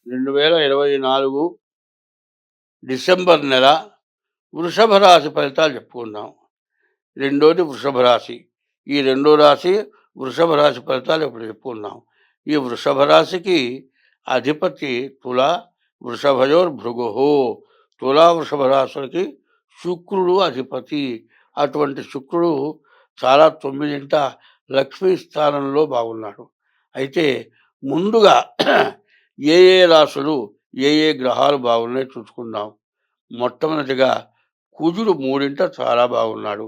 2024 December నెల వృషభ రాశి ఫలితాలు చెప్పుకుందాం. రెండోది వృషభ రాశి. ఈ రెండో రాశి వృషభ రాశి ఫలితాలు ఇప్పుడు చెప్పుకుందాం. ఈ వృషభ రాశికి అధిపతి తుల, వృషభయోర్భృగుః. తులా వృషభ రాశులకి శుక్రుడు అధిపతి. అటువంటి శుక్రుడు చాలా 9ంట లక్ష్మీ స్థానంలో బాగున్నాడు. అయితే ముందుగా ఏ రాశులు ఏ గ్రహాలు బాగున్నాయో చూసుకుందాం. మొట్టమొదటిగా కుజుడు 3ంట చాలా బాగున్నాడు.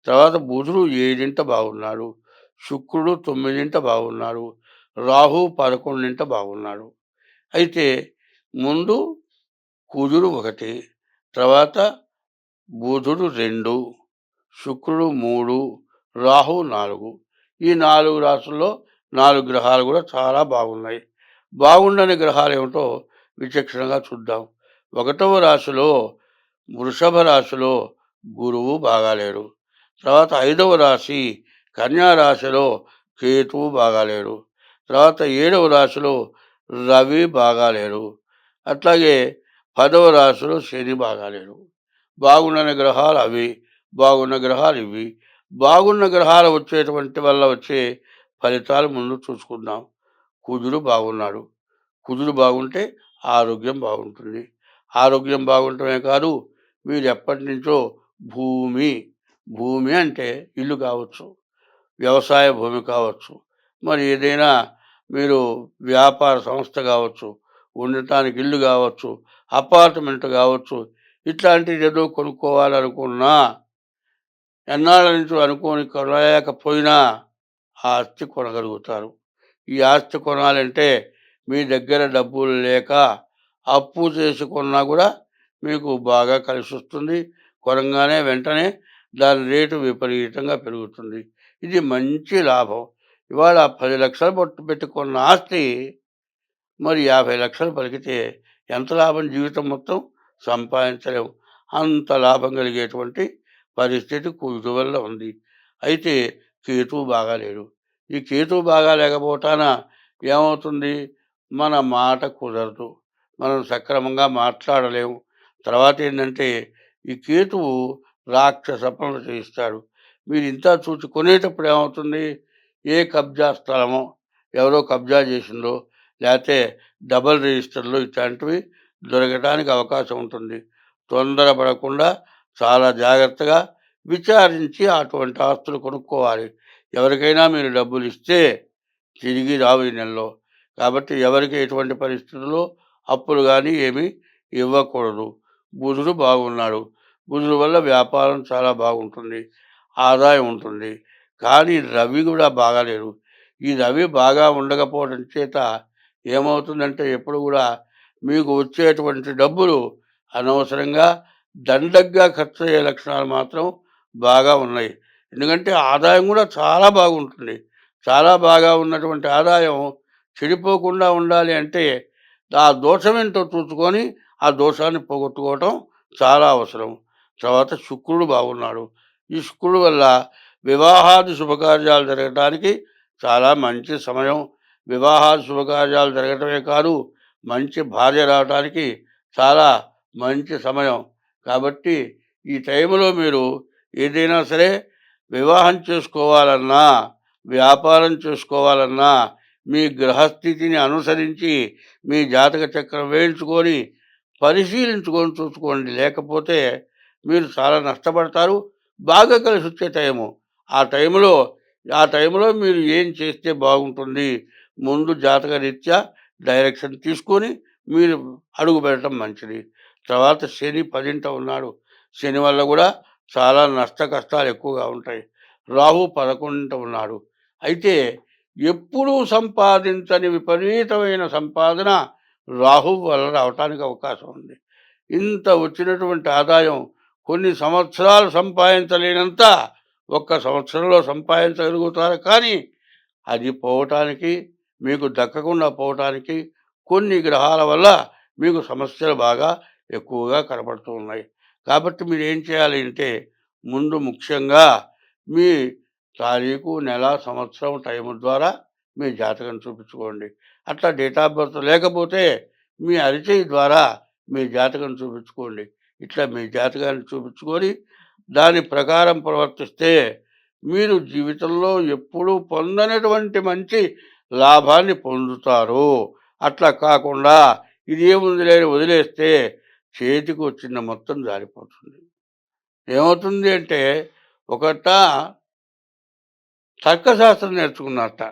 తర్వాత బుధుడు 7ంట బాగున్నాడు. శుక్రుడు 9ంట బాగున్నాడు. రాహు 11ంట బాగున్నాడు. అయితే ముందు కుజుడు 1, తర్వాత బుధుడు 2, శుక్రుడు 3, రాహు 4. ఈ 4 రాశుల్లో 4 గ్రహాలు కూడా చాలా బాగున్నాయి. బాగుండని గ్రహాలు ఏమిటో విచక్షణగా చూద్దాం. 1వ రాశిలో వృషభ రాశిలో గురువు బాగాలేడు. తర్వాత 5వ రాశి కన్యా రాశిలో కేతువు బాగాలేడు. తర్వాత 7వ రాశిలో రవి బాగాలేడు. అట్లాగే 10వ రాశిలో శని బాగాలేడు. బాగుండని గ్రహాలు అవి, బాగున్న గ్రహాలు ఇవి. బాగున్న గ్రహాలు వచ్చేటువంటి వల్ల వచ్చే ఫలితాలు ముందు చూసుకుందాం. కుజుడు బాగున్నాడు. కుజుడు బాగుంటే ఆరోగ్యం బాగుంటుంది. ఆరోగ్యం బాగుండటమే కాదు, మీరు ఎప్పటి నుంచో భూమి భూమి అంటే ఇల్లు కావచ్చు, వ్యవసాయ భూమి కావచ్చు, మరి ఏదైనా మీరు వ్యాపార సంస్థ కావచ్చు, ఉండటానికి ఇల్లు కావచ్చు, అపార్ట్మెంట్ కావచ్చు, ఇట్లాంటిది ఏదో కొనుక్కోవాలనుకున్నా, ఎన్నాళ్ళ నుంచి అనుకోని కొనలేకపోయినా ఆ ఆస్తి కొనగలుగుతారు. ఈ ఆస్తి కొనాలంటే మీ దగ్గర డబ్బులు లేక అప్పు చేసి కొన్నా కూడా మీకు బాగా కలిసి వస్తుంది. కొనగానే వెంటనే దాని రేటు విపరీతంగా పెరుగుతుంది. ఇది మంచి లాభం. ఇవాళ 10 లక్షలు పెట్టుకున్న ఆస్తి మరి 50 లక్షలు పలికితే ఎంత లాభం? జీవితం మొత్తం సంపాదించలేము. అంత లాభం కలిగేటువంటి పరిస్థితి కుజుడు వల్ల ఉంది. అయితే కేతువు బాగాలేడు. ఈ కేతువు బాగా లేకపోవటాన ఏమవుతుంది? మన మాట కుదరదు. మనం సక్రమంగా మాట్లాడలేము. తర్వాత ఏంటంటే ఈ కేతువు రాక్షస పనులు చేయిస్తాడు. మీరు ఇంత చూసి కొనేటప్పుడు ఏమవుతుంది? ఏ కబ్జా స్థలమో ఎవరో కబ్జా చేసిందో, లేకపోతే డబల్ రిజిస్టర్లు ఇట్లాంటివి దొరకడానికి అవకాశం ఉంటుంది. తొందరపడకుండా చాలా జాగ్రత్తగా విచారించి అటువంటి ఆస్తులు కొనుక్కోవాలి. ఎవరికైనా మీరు డబ్బులు ఇస్తే తిరిగి రావు ఈ నెలలో. కాబట్టి ఎవరికి ఎటువంటి పరిస్థితుల్లో అప్పులు కానీ ఏమీ ఇవ్వకూడదు. బుధుడు బాగున్నాడు. బుధుడు వల్ల వ్యాపారం చాలా బాగుంటుంది, ఆదాయం ఉంటుంది. కానీ రవి కూడా బాగాలేడు. ఈ రవి బాగా ఉండకపోవడం చేత ఏమవుతుందంటే ఎప్పుడు కూడా మీకు వచ్చేటువంటి డబ్బులు అనవసరంగా దండగ్గా ఖర్చు అయ్యే లక్షణాలు మాత్రం బాగా ఉన్నాయి. ఎందుకంటే ఆదాయం కూడా చాలా బాగుంటుంది. చాలా బాగా ఉన్నటువంటి ఆదాయం చెడిపోకుండా ఉండాలి అంటే ఆ దోషమేంటో చూసుకొని ఆ దోషాన్ని పోగొట్టుకోవటం చాలా అవసరం. తర్వాత శుక్రుడు బాగున్నాడు. ఈ శుక్రుడు వల్ల వివాహాది శుభకార్యాలు జరగటానికి చాలా మంచి సమయం. వివాహాది శుభకార్యాలు జరగటమే కాదు, మంచి భార్య రావడానికి చాలా మంచి సమయం. కాబట్టి ఈ టైంలో మీరు ఏదైనా సరే వివాహం చేసుకోవాలన్నా, వ్యాపారం చేసుకోవాలన్నా మీ గ్రహస్థితిని అనుసరించి మీ జాతక చక్రం వేయించుకొని పరిశీలించుకొని చూసుకోండి. లేకపోతే మీరు చాలా నష్టపడతారు. బాగా కలిసి వచ్చే టైము. ఆ టైంలో ఆ టైంలో మీరు ఏం చేస్తే బాగుంటుంది? ముందు జాతక రీత్యా డైరెక్షన్ తీసుకొని మీరు అడుగు పెట్టడం మంచిది. తర్వాత శని 10ంట ఉన్నాడు. శని వల్ల కూడా చాలా నష్ట కష్టాలు ఎక్కువగా ఉంటాయి. రాహు 11ంట ఉన్నాడు. అయితే ఎప్పుడూ సంపాదించని విపరీతమైన సంపాదన రాహువు వల్ల రావటానికి అవకాశం ఉంది. ఇంత వచ్చినటువంటి ఆదాయం కొన్ని సంవత్సరాలు సంపాదించలేనంత ఒక్క సంవత్సరంలో సంపాదించగలుగుతారు. కానీ అది పోవటానికి, మీకు దక్కకుండా పోవటానికి కొన్ని గ్రహాల వల్ల మీకు సమస్యలు బాగా ఎక్కువగా కనపడుతూ ఉన్నాయి. కాబట్టి మీరు ఏం చేయాలి అంటే ముందు ముఖ్యంగా మీ తారీఖు, నెల, సంవత్సరం టైము ద్వారా మీ జాతకం చూపించుకోండి. అట్లా డేట్ ఆఫ్ బర్త్ లేకపోతే మీ అరిచేయి ద్వారా మీ జాతకం చూపించుకోండి. ఇట్లా మీ జాతకాన్ని చూపించుకొని దాని ప్రకారం ప్రవర్తిస్తే మీరు జీవితంలో ఎప్పుడూ పొందనటువంటి మంచి లాభాన్ని పొందుతారు. అట్లా కాకుండా ఇదేముందిలే అని వదిలేస్తే చేతికి వచ్చిన మొత్తం జారిపోతుంది. ఏమవుతుంది అంటే ఒకట తర్కశాస్త్రం నేర్చుకున్నట్ట.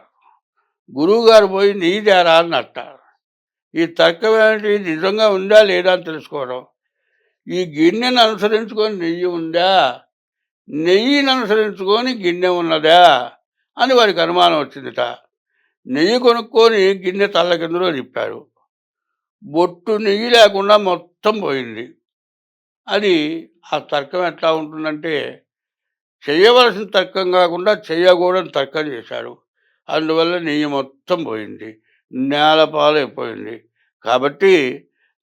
గురువుగారు పోయి నెయ్యి తేరా అన్నట్ట. ఈ తర్కం ఏమిటి? నిజంగా ఉందా లేదా అని తెలుసుకోవడం. ఈ గిన్నెను అనుసరించుకొని నెయ్యి ఉందా? నెయ్యిని అనుసరించుకొని గిన్నె ఉన్నదా? అని వారికి అనుమానం వచ్చిందిట. నెయ్యి కొనుక్కొని గిన్నె తల్ల కిందలో తిప్పారు. బొట్టు నెయ్యి లేకుండా మొత్తం పోయింది. అది ఆ తర్కం ఎట్లా ఉంటుందంటే చేయవలసిన తర్కం కాకుండా చేయకూడని తర్కం చేశాడు. అందువల్ల నెయ్యి మొత్తం పోయింది. నేలపాలైపోయింది. కాబట్టి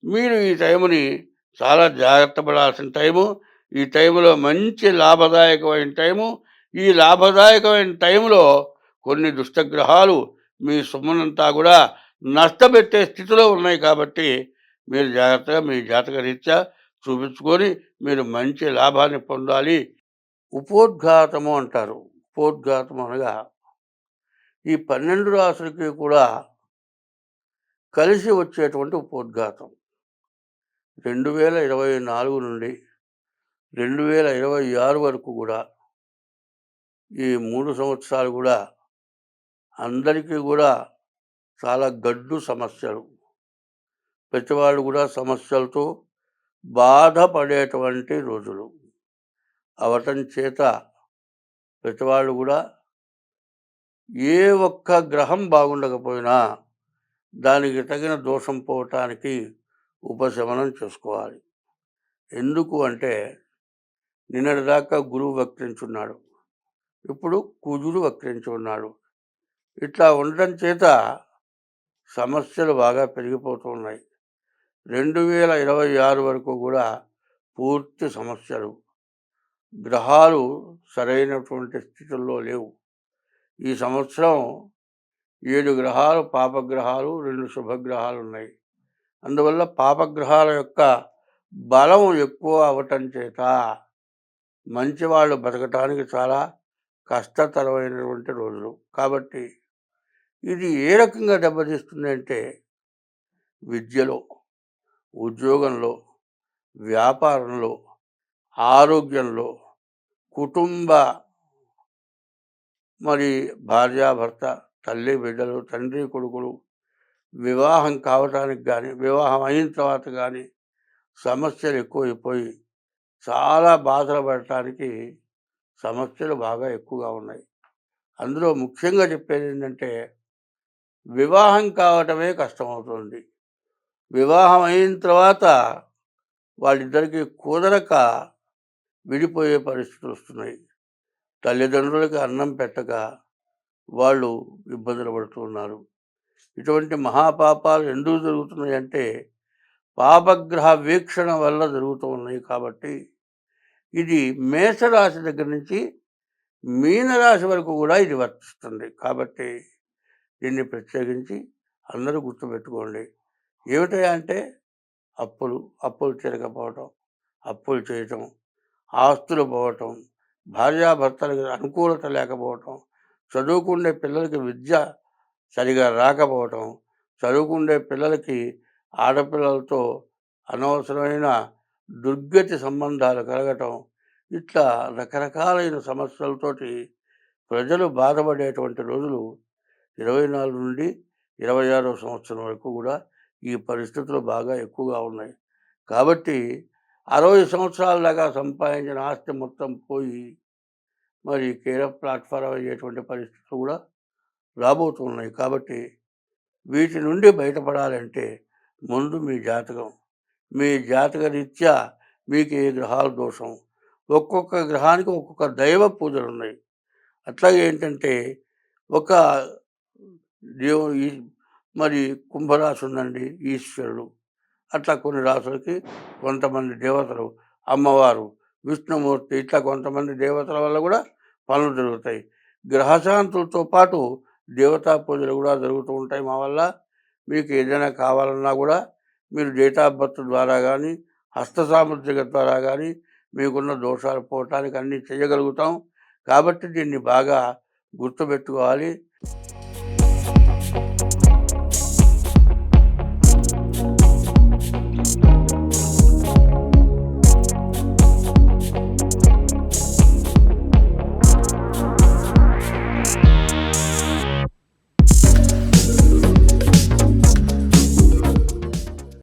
మీరు ఈ టైముని చాలా జాగ్రత్త పడాల్సిన టైము. ఈ టైములో మంచి లాభదాయకమైన టైము. ఈ లాభదాయకమైన టైంలో కొన్ని దుష్టగ్రహాలు మీ సొమ్మునంతా కూడా నష్టపెట్టే స్థితిలో ఉన్నాయి కాబట్టి మీరు జాగ్రత్తగా మీ జాతక రీత్యా చూపించుకొని మీరు మంచి లాభాన్ని పొందాలి. ఉపోద్ఘాతము అంటారు. ఉపోద్ఘాతం అనగా ఈ 12 రాసులకి కూడా కలిసి వచ్చేటువంటి ఉపోద్ఘాతం. 2024 నుండి 2026 వరకు కూడా ఈ 3 సంవత్సరాలు కూడా అందరికీ కూడా చాలా గడ్డు సమస్యలు. ప్రతివాళ్ళు కూడా సమస్యలతో బాధపడేటువంటి రోజులు అవటం చేత ప్రతివాళ్ళు కూడా ఏ ఒక్క గ్రహం బాగుండకపోయినా దానికి తగిన దోషం పోవటానికి ఉపశమనం చేసుకోవాలి. ఎందుకు అంటే నిన్నటిదాకా గురువు వక్రించున్నాడు, ఇప్పుడు కుజుడు వక్రించి ఉన్నాడు. ఇట్లా ఉండటం చేత సమస్యలు బాగా పెరిగిపోతూ ఉన్నాయి. 2026 వరకు కూడా పూర్తి సమస్యలు. గ్రహాలు సరైనటువంటి స్థితుల్లో లేవు. ఈ సంవత్సరం 7 గ్రహాలు పాపగ్రహాలు, 2 శుభగ్రహాలు ఉన్నాయి. అందువల్ల పాపగ్రహాల యొక్క బలం ఎక్కువ అవటం చేత మంచివాళ్ళు బతకటానికి చాలా కష్టతరమైనటువంటి రోజులు. కాబట్టి ఇది ఏ రకంగా దెబ్బతీస్తుంది అంటే విద్యలో, ఉద్యోగంలో, వ్యాపారంలో, ఆరోగ్యంలో, కుటుంబ భార్యాభర్త, తల్లి బిడ్డలు, తండ్రి కొడుకులు వివాహం కావటానికి కానీ వివాహం అయిన తర్వాత కానీ సమస్యలు ఎక్కువైపోయి చాలా బాధలు పడటానికి సమస్యలు బాగా ఎక్కువగా ఉన్నాయి. అందులో ముఖ్యంగా చెప్పేది ఏంటంటే వివాహం కావటమే కష్టమవుతుంది. వివాహం అయిన తర్వాత వాళ్ళిద్దరికీ కుదరక విడిపోయే పరిస్థితులు వస్తున్నాయి. తల్లిదండ్రులకి అన్నం పెట్టక వాళ్ళు ఇబ్బందులు పడుతున్నారు. ఇటువంటి మహాపాపాలు ఎందుకు జరుగుతున్నాయి అంటే పాపగ్రహ వీక్షణ వల్ల జరుగుతూ ఉన్నాయి. కాబట్టి ఇది మేషరాశి దగ్గర నుంచి మీనరాశి వరకు కూడా ఇది వర్తిస్తుంది. కాబట్టి దీన్ని ప్రత్యేకించి అందరూ గుర్తుపెట్టుకోండి. ఏమిటా అంటే అప్పులు తీరకపోవటం, అప్పులు చేయటం, ఆస్తులు పోవటం, భార్యాభర్తలకు అనుకూలత లేకపోవటం, చదువుకునే పిల్లలకి విద్య సరిగా రాకపోవటం, చదువుకునే పిల్లలకి ఆడపిల్లలతో అనవసరమైన దుర్గతి సంబంధాలు కలగటం, ఇట్లా రకరకాలైన సమస్యలతోటి ప్రజలు బాధపడేటువంటి రోజులు 24 నుండి 26వ సంవత్సరం వరకు కూడా ఈ పరిస్థితులు బాగా ఎక్కువగా ఉన్నాయి. కాబట్టి 60 సంవత్సరాల దాకా సంపాదించిన ఆస్తి మొత్తం పోయి కేర్ ఆఫ్ ప్లాట్ఫారం అయ్యేటువంటి పరిస్థితులు కూడా రాబోతున్నాయి. కాబట్టి వీటి నుండి బయటపడాలంటే ముందు మీ జాతక రీత్యా మీకు ఏ గ్రహాల దోషం, ఒక్కొక్క గ్రహానికి ఒక్కొక్క దైవ పూజలు ఉన్నాయి. అట్లాగే ఏంటంటే ఒక కుంభరాశి ఉందండి, ఈశ్వరుడు. అట్లా కొన్ని రాసులకి కొంతమంది దేవతలు, అమ్మవారు, విష్ణుమూర్తి, ఇట్లా కొంతమంది దేవతల వల్ల కూడా పనులు జరుగుతాయి. గ్రహశాంతులతో పాటు దేవతా పూజలు కూడా జరుగుతూ ఉంటాయి. మా వల్ల మీకు ఏదైనా కావాలన్నా కూడా మీరు డేట్ ఆఫ్ బర్త్ ద్వారా కానీ, హస్త సాముద్రిక ద్వారా కానీ మీకున్న దోషాలు పోవటానికి అన్నీ చేయగలుగుతాం. కాబట్టి దీన్ని బాగా గుర్తుపెట్టుకోవాలి.